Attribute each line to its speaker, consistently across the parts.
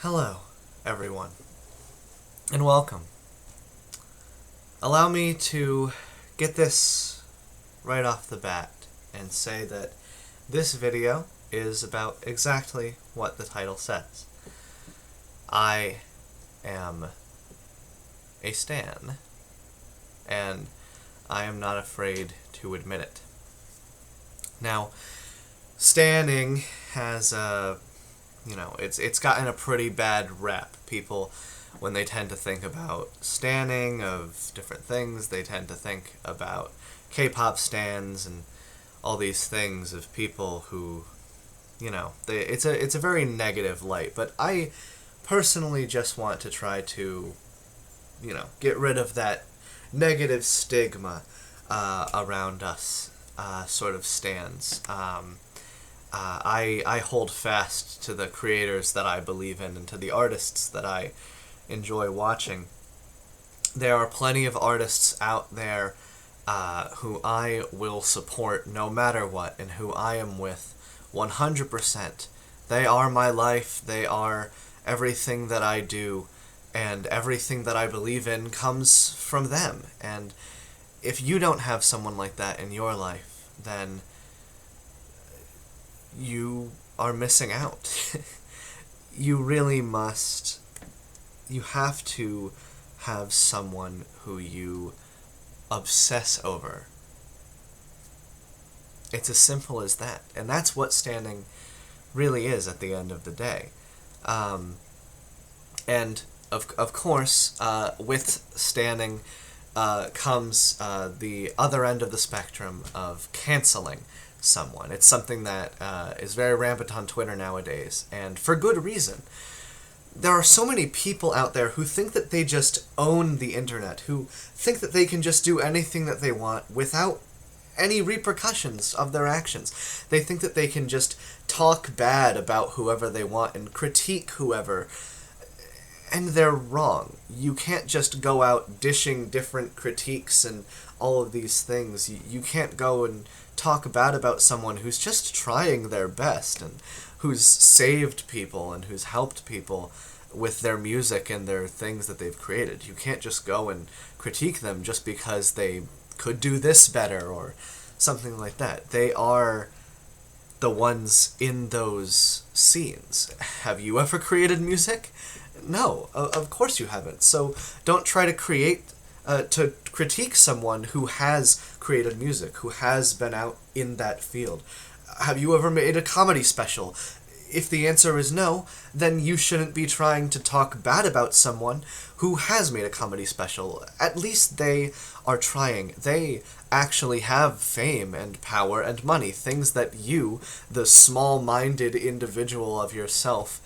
Speaker 1: Hello, everyone, and welcome. Allow me to get this right off the bat and say that this video is about exactly what the title says. I am a stan, and I am not afraid to admit it. Now, standing has it's gotten a pretty bad rap. People, when they tend to think about standing of different things, they tend to think about K-pop stans and all these things of people who, it's a very negative light. But I personally just want to try to, get rid of that negative stigma around us sort of stans. I hold fast to the creators that I believe in and to the artists that I enjoy watching. There are plenty of artists out there who I will support no matter what, and who I am with 100%. They are my life, they are everything that I do, and everything that I believe in comes from them. And if you don't have someone like that in your life, then you are missing out. You really must. You have to have someone who you obsess over. It's as simple as that. And that's what standing really is at the end of the day. And of course, with standing comes the other end of the spectrum of canceling someone. It's something that is very rampant on Twitter nowadays, and for good reason. There are so many people out there who think that they just own the internet, who think that they can just do anything that they want without any repercussions of their actions. They think that they can just talk bad about whoever they want and critique whoever, and they're wrong. You can't just go out dishing different critiques and all of these things. You can't go and talk bad about someone who's just trying their best and who's saved people and who's helped people with their music and their things that they've created. You can't just go and critique them just because they could do this better or something like that. They are the ones in those scenes. Have you ever created music? No, of course you haven't. So don't try to critique someone who has created music, who has been out in that field. Have you ever made a comedy special? If the answer is no, then you shouldn't be trying to talk bad about someone who has made a comedy special. At least they are trying. They actually have fame and power and money, things that you, the small-minded individual of yourself,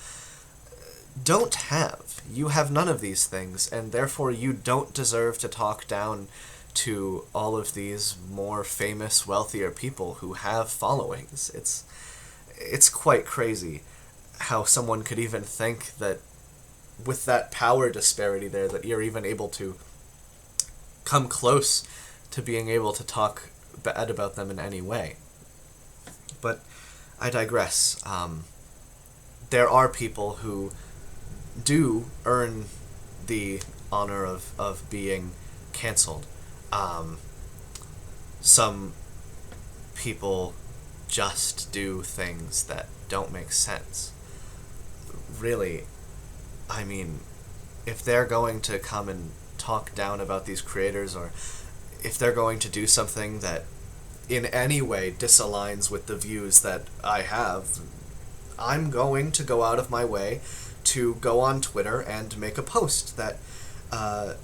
Speaker 1: don't have. You have none of these things, and therefore you don't deserve to talk down to all of these more famous, wealthier people who have followings. It's quite crazy how someone could even think that with that power disparity there, that you're even able to come close to being able to talk bad about them in any way. But I digress. There are people who do earn the honor of being canceled. Some people just do things that don't make sense. Really, I mean, if they're going to come and talk down about these creators, or if they're going to do something that in any way disaligns with the views that I have, I'm going to go out of my way to go on Twitter and make a post that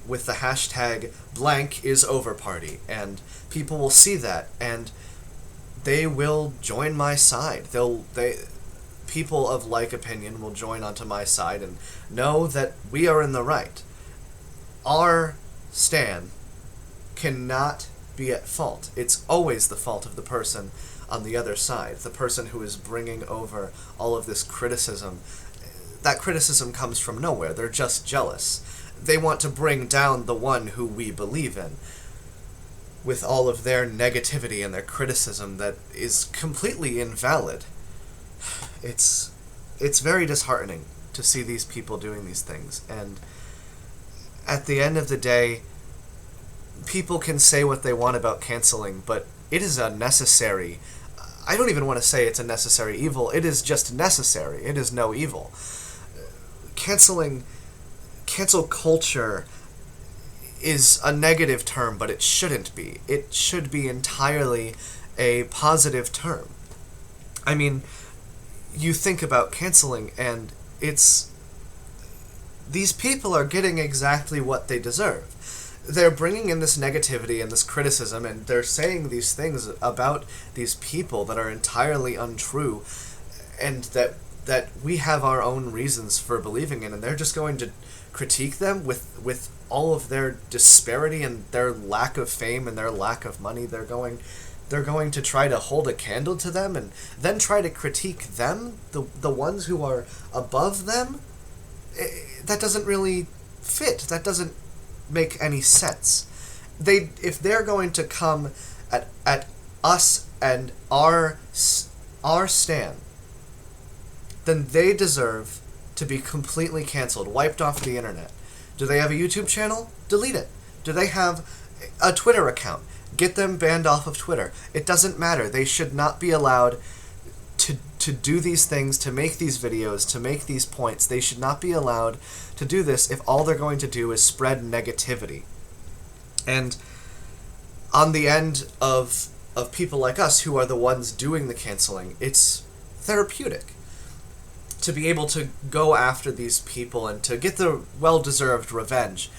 Speaker 1: with the hashtag blank is over party, and people will see that and they will join my side. People of like opinion will join onto my side and know that we are in the right. Our stan cannot be at fault. It's always the fault of the person on the other side, the person who is bringing over all of this criticism. That criticism comes from nowhere. They're just jealous. They want to bring down the one who we believe in with all of their negativity and their criticism that is completely invalid. It's very disheartening to see these people doing these things. And at the end of the day, people can say what they want about canceling, but it is a necessary... I don't even want to say it's a necessary evil. It is just necessary. It is no evil. Cancel culture is a negative term, but it shouldn't be. It should be entirely a positive term. I mean, you think about canceling, and it's... these people are getting exactly what they deserve. They're bringing in this negativity and this criticism, and they're saying these things about these people that are entirely untrue, and that we have our own reasons for believing in, and they're just going to critique them with all of their disparity and their lack of fame and their lack of money. They're going to try to hold a candle to them and then try to critique them, the ones who are above them. That doesn't really fit. That doesn't make any sense. If they're going to come at us and our stand, then they deserve to be completely canceled, wiped off the internet. Do they have a YouTube channel? Delete it. Do they have a Twitter account? Get them banned off of Twitter. It doesn't matter. They should not be allowed to do these things, to make these videos, to make these points. They should not be allowed to do this if all they're going to do is spread negativity. And on the end of people like us, who are the ones doing the canceling, it's therapeutic to be able to go after these people and to get the well-deserved revenge,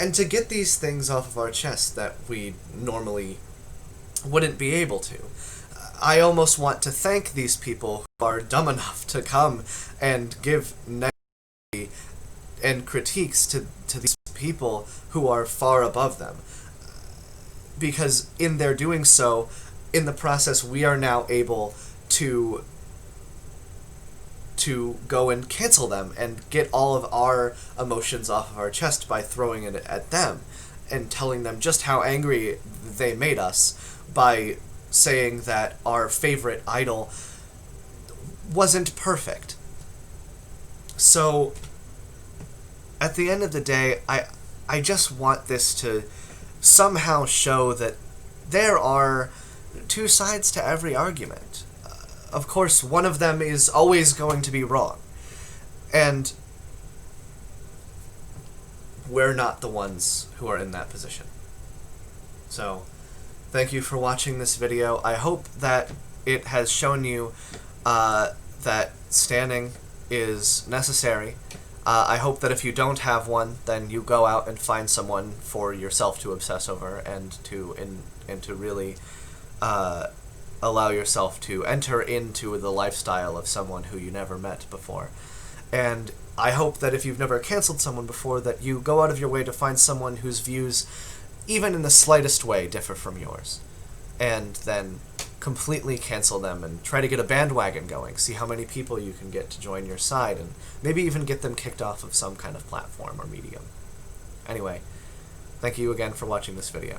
Speaker 1: and to get these things off of our chest that we normally wouldn't be able to. I almost want to thank these people who are dumb enough to come and give negativity and critiques to these people who are far above them. Because in their doing so, in the process, we are now able to go and cancel them and get all of our emotions off of our chest by throwing it at them and telling them just how angry they made us by saying that our favorite idol wasn't perfect. So, at the end of the day, I just want this to somehow show that there are two sides to every argument. Of course, one of them is always going to be wrong. And we're not the ones who are in that position. So, thank you for watching this video. I hope that it has shown you that standing is necessary. I hope that if you don't have one, then you go out and find someone for yourself to obsess over and to really allow yourself to enter into the lifestyle of someone who you never met before. And I hope that if you've never canceled someone before, that you go out of your way to find someone whose views, even in the slightest way, differ from yours, and then completely cancel them and try to get a bandwagon going, see how many people you can get to join your side, and maybe even get them kicked off of some kind of platform or medium. Anyway, thank you again for watching this video.